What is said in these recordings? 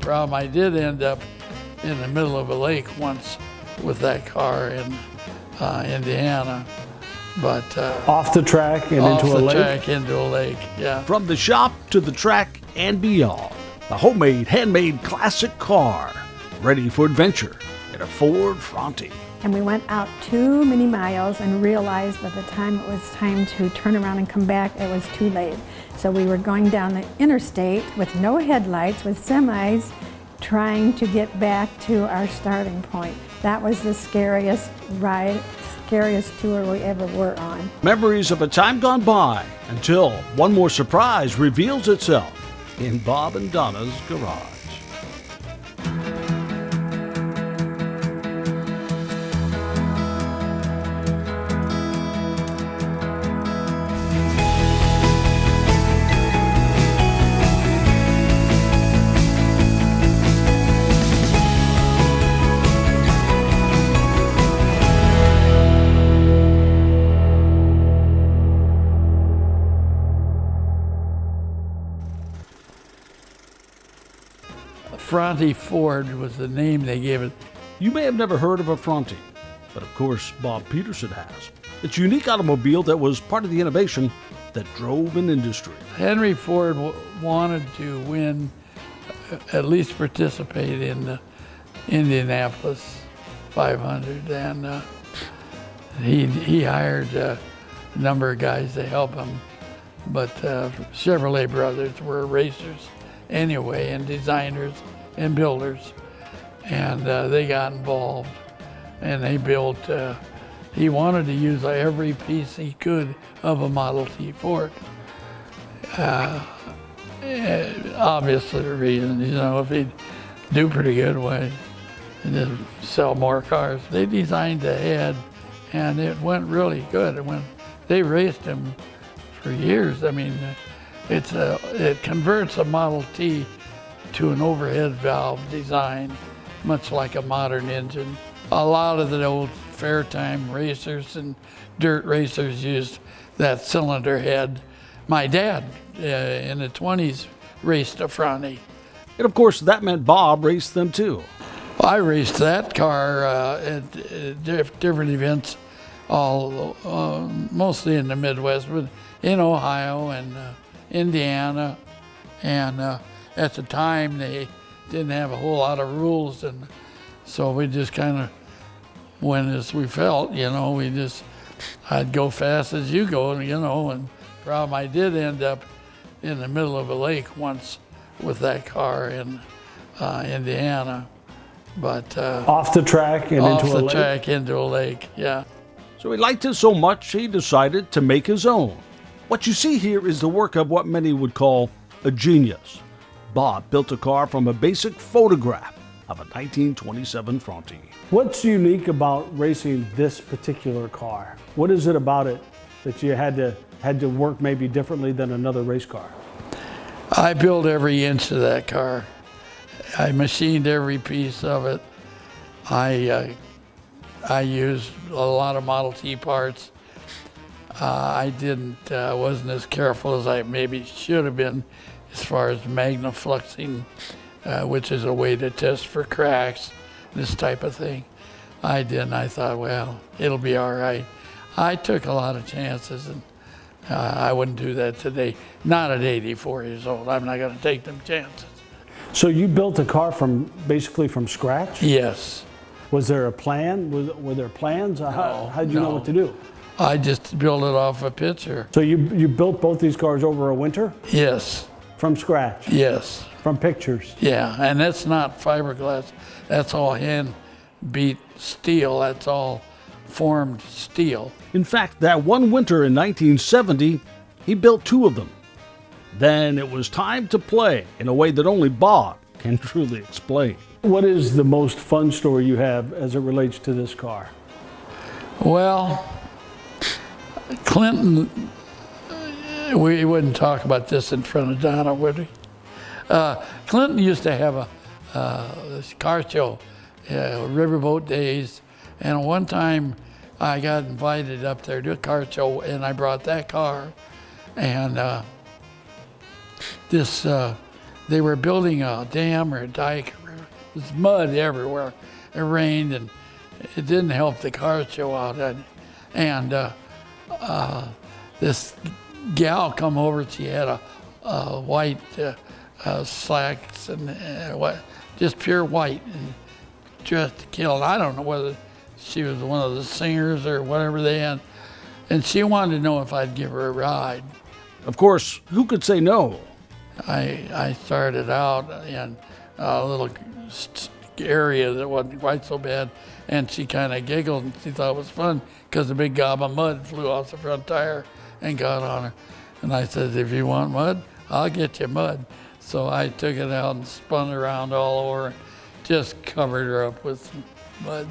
problem, I did end up in the middle of a lake once with that car in Indiana. But off the track and off into a the lake? track into a lake, yeah. From the shop to the track and beyond, a homemade, handmade classic car, ready for adventure in a Ford Fronty. And we went out too many miles and realized by the time it was time to turn around and come back, it was too late. So we were going down the interstate with no headlights, with semis, trying to get back to our starting point. That was the scariest ride, scariest tour we ever were on. Memories of a time gone by until one more surprise reveals itself in Bob and Donna's garage. Fronty Ford was the name they gave it. You may have never heard of a Fronty, but of course Bob Petersen has. It's a unique automobile that was part of the innovation that drove an industry. Henry Ford wanted to win, at least participate in the Indianapolis 500, and he hired a number of guys to help him. But Chevrolet brothers were racers anyway, and designers and builders, and they got involved, and they built, he wanted to use every piece he could of a Model T Ford. Obviously the reason, if he'd do pretty good, why, and just sell more cars. They designed the head, and it went really good. They raced him for years. I mean, it converts a Model T to an overhead valve design, much like a modern engine. A lot of the old fair-time racers and dirt racers used that cylinder head. My dad, in the 20s, raced a Fronty. And of course, that meant Bob raced them too. I raced that car at different events, mostly in the Midwest, but in Ohio and Indiana, and at the time they didn't have a whole lot of rules, and so we just kind of went as we felt, I'd go fast as you go, and problem, I did end up in the middle of a lake once with that car in Indiana, but off the track and off into a the lake? track into a lake, yeah. So he liked it so much he decided to make his own. What you see here is the work of what many would call a genius. Bob built a car from a basic photograph of a 1927 Fronty. What's unique about racing this particular car? What is it about it that you had to work maybe differently than another race car? I built every inch of that car. I machined every piece of it. I used a lot of Model T parts. I wasn't as careful as I maybe should have been as far as magnafluxing, which is a way to test for cracks, this type of thing. I didn't. I thought, well, it'll be all right. I took a lot of chances, and I wouldn't do that today. Not at 84 years old. I'm not going to take them chances. So you built a car basically from scratch? Yes. Was there a plan? Were there plans? How did you know what to do? I just built it off a picture. So you built both these cars over a winter? Yes. From scratch? Yes. From pictures? Yeah, and that's not fiberglass. That's all hand beat steel. That's all formed steel. In fact, that one winter in 1970, he built two of them. Then it was time to play in a way that only Bob can truly explain. What is the most fun story you have as it relates to this car? Well, Clinton, we wouldn't talk about this in front of Donna, would we? Clinton used to have this car show, Riverboat Days, and one time I got invited up there to a car show, and I brought that car, and this they were building a dam or a dike. There was mud everywhere. It rained, and it didn't help the cars show out. And this gal come over. She had a white slacks and just pure white, and dressed to kill. And I don't know whether she was one of the singers or whatever they had. And she wanted to know if I'd give her a ride. Of course, who could say no? I started out in a little area that wasn't quite so bad, and she kind of giggled, and she thought it was fun because a big gob of mud flew off the front tire and got on her. And I said, if you want mud, I'll get you mud. So I took it out and spun around all over, just covered her up with mud.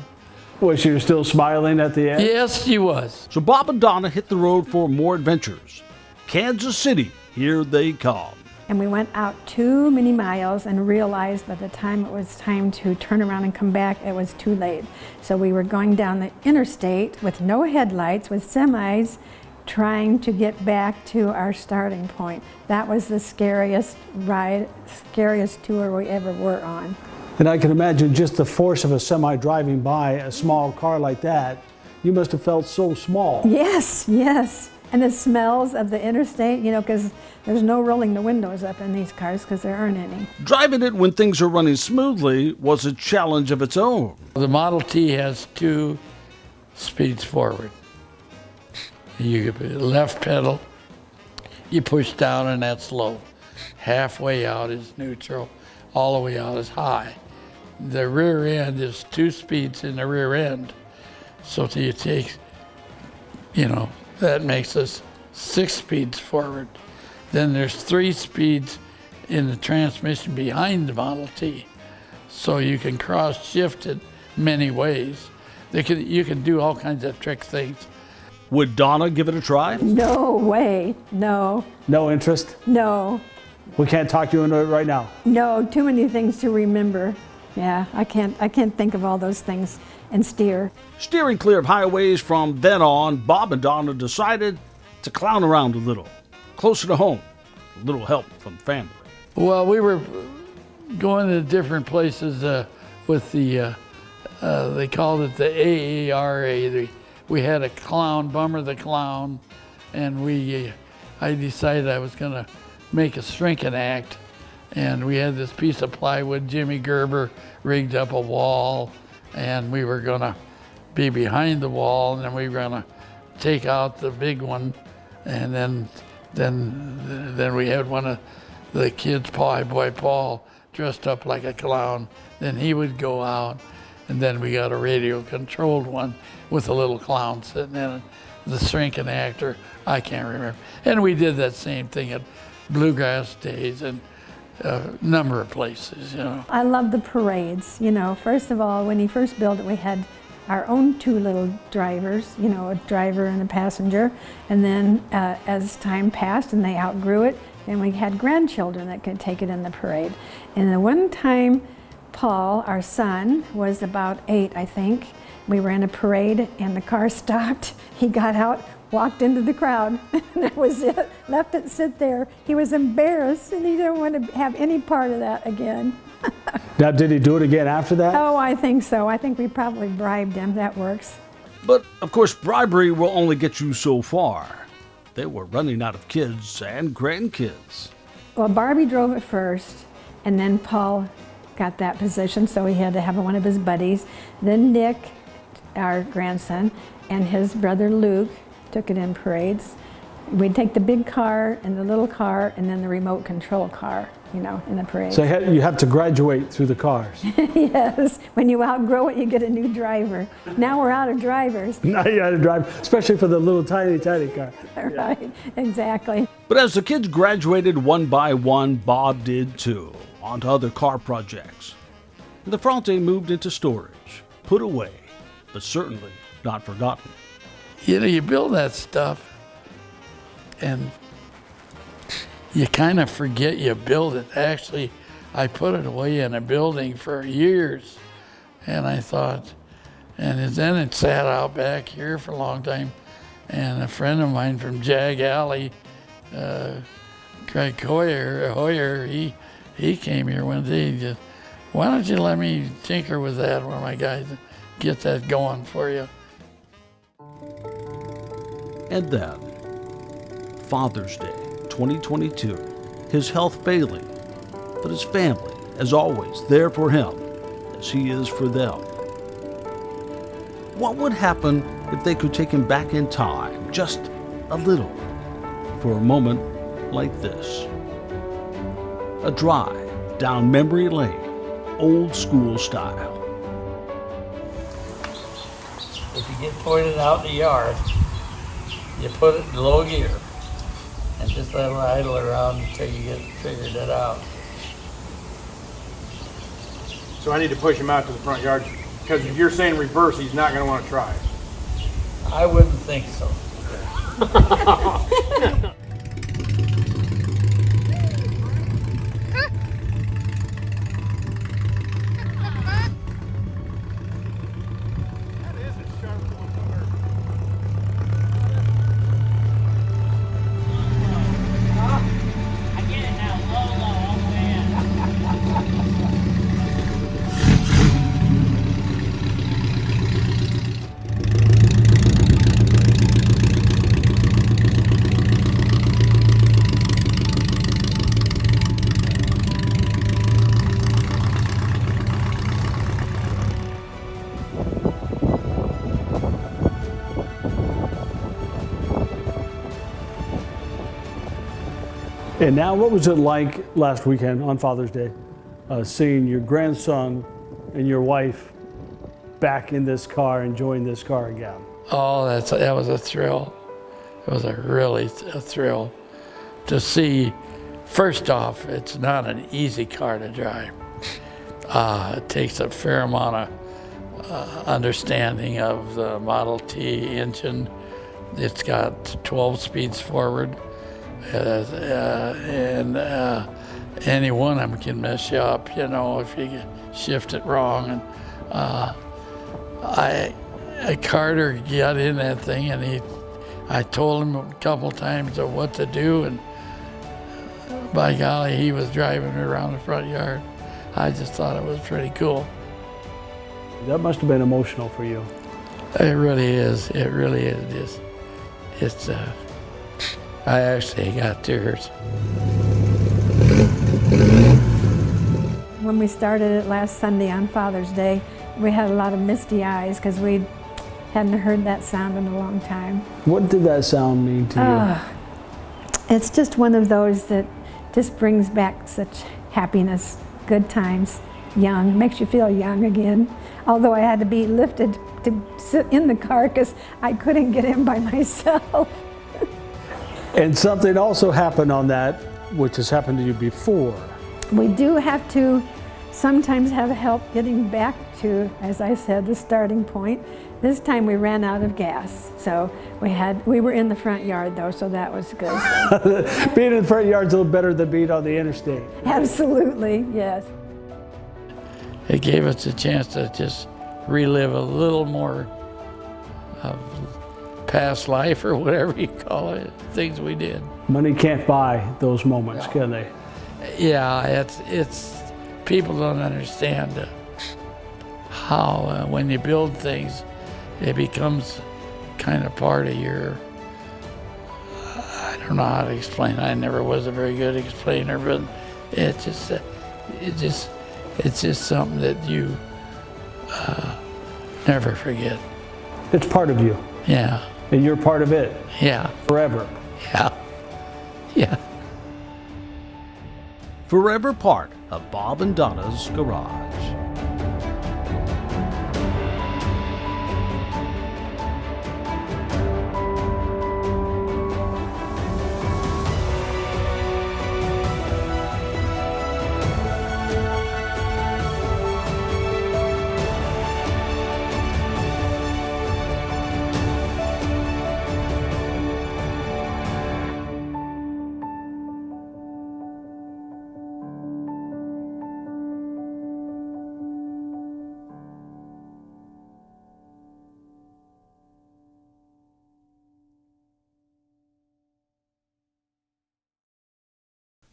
Was she still smiling at the end? Yes, she was. So Bob and Donna hit the road for more adventures. Kansas City, here they come. And we went out too many miles and realized by the time it was time to turn around and come back, it was too late. So we were going down the interstate with no headlights, with semis, trying to get back to our starting point. That was the scariest ride, scariest tour we ever were on. And I can imagine just the force of a semi driving by a small car like that. You must have felt so small. Yes, yes. And the smells of the interstate, you know, because there's no rolling the windows up in these cars because there aren't any. Driving it when things are running smoothly was a challenge of its own. The Model T has 2 speeds forward. You left pedal, you push down and that's low. Halfway out is neutral, all the way out is high. The rear end is 2 speeds in the rear end. So you take, that makes us 6 speeds forward. Then there's 3 speeds in the transmission behind the Model T. So you can cross shift it many ways. You can do all kinds of trick things. Would Donna give it a try? No way, no. No interest? No. We can't talk you into it right now. No, too many things to remember. Yeah, I can't think of all those things and steer. Steering clear of highways from then on, Bob and Donna decided to clown around a little. Closer to home, a little help from family. Well, we were going to different places with the, they called it the AARA. We had a clown, Bummer the Clown, and I decided I was going to make a shrinking act. And we had this piece of plywood. Jimmy Gerber rigged up a wall, and we were going to be behind the wall, and then we were going to take out the big one, and then we had one of the kids, Boy Paul, dressed up like a clown. Then he would go out, and then we got a radio-controlled one with a little clown sitting in it. The shrinking actor, I can't remember. And we did that same thing at Bluegrass Days and a number of places, I love the parades, First of all, when he first built it, we had our own 2 little drivers, a driver and a passenger. And then as time passed and they outgrew it, then we had grandchildren that could take it in the parade. And the one time Paul, our son, was about 8, I think, we were in a parade and the car stopped. He got out, walked into the crowd, and that was it. Left it sit there. He was embarrassed and he didn't want to have any part of that again. Now, did he do it again after that? Oh, I think so. I think we probably bribed him. That works. But, of course, bribery will only get you so far. They were running out of kids and grandkids. Well, Barbie drove it first, and then Paul got that position, so he had to have one of his buddies. Then Nick, our grandson, and his brother Luke took it in parades. We'd take the big car and the little car and then the remote control car, in the parade. So you have to graduate through the cars. Yes, when you outgrow it, you get a new driver. Now we're out of drivers. Now you got to drive, especially for the little tiny car. Right, exactly. But as the kids graduated one by one, Bob did too, onto other car projects. And the Fronty moved into storage, put away, but certainly not forgotten. You build that stuff, and you kind of forget you built it. Actually, I put it away in a building for years, and I thought, and then it sat out back here for a long time, and a friend of mine from Jag Alley, Craig Hoyer, he came here one day and just, why don't you let me tinker with that, one of my guys, get that going for you. And then, Father's Day 2022, his health failing, but his family, as always, there for him as he is for them. What would happen if they could take him back in time, just a little, for a moment like this? A drive down memory lane, old school style. If you get pointed out in the yard, you put it in low gear and just let it idle around until you get figured it out. So I need to push him out to the front yard, because if you're saying reverse, he's not going to want to try. I wouldn't think so. And now, what was it like last weekend on Father's Day, seeing your grandson and your wife back in this car, enjoying this car again? Oh, that was a thrill. It was a thrill to see. First off, it's not an easy car to drive. It takes a fair amount of understanding of the Model T engine. It's got 12 speeds forward. And any one of them can mess you up, you know, if you shift it wrong. And Carter got in that thing, and I told him a couple times of what to do, and by golly, he was driving me around the front yard. I just thought it was pretty cool. That must have been emotional for you. It really is. It really is. It's I actually got tears. When we started it last Sunday on Father's Day, we had a lot of misty eyes because we hadn't heard that sound in a long time. What did that sound mean to you? It's just one of those that just brings back such happiness, good times, young, makes you feel young again. Although I had to be lifted to sit in the car because I couldn't get in by myself. And something also happened on that, which has happened to you before. We do have to sometimes have help getting back to, as I said, the starting point. This time we ran out of gas, so we were in the front yard though, so that was good. Being in the front yard's a little better than being on the interstate. Absolutely, yes. It gave us a chance to just relive a little more of past life, or whatever you call it, things we did. Money can't buy those moments, can they? Yeah, it's people don't understand how when you build things, it becomes kind of part of your, I don't know how to explain. I never was a very good explainer, but it's just something that you never forget. It's part of you. Yeah. And you're part of it. Yeah. Forever. Yeah. Yeah. Forever part of Bob and Donna's garage.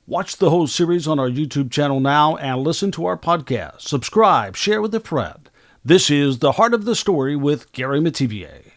Watch the whole series on our YouTube channel now and listen to our podcast. Subscribe, share with a friend. This is The Heart of the Story with Gary Metivier.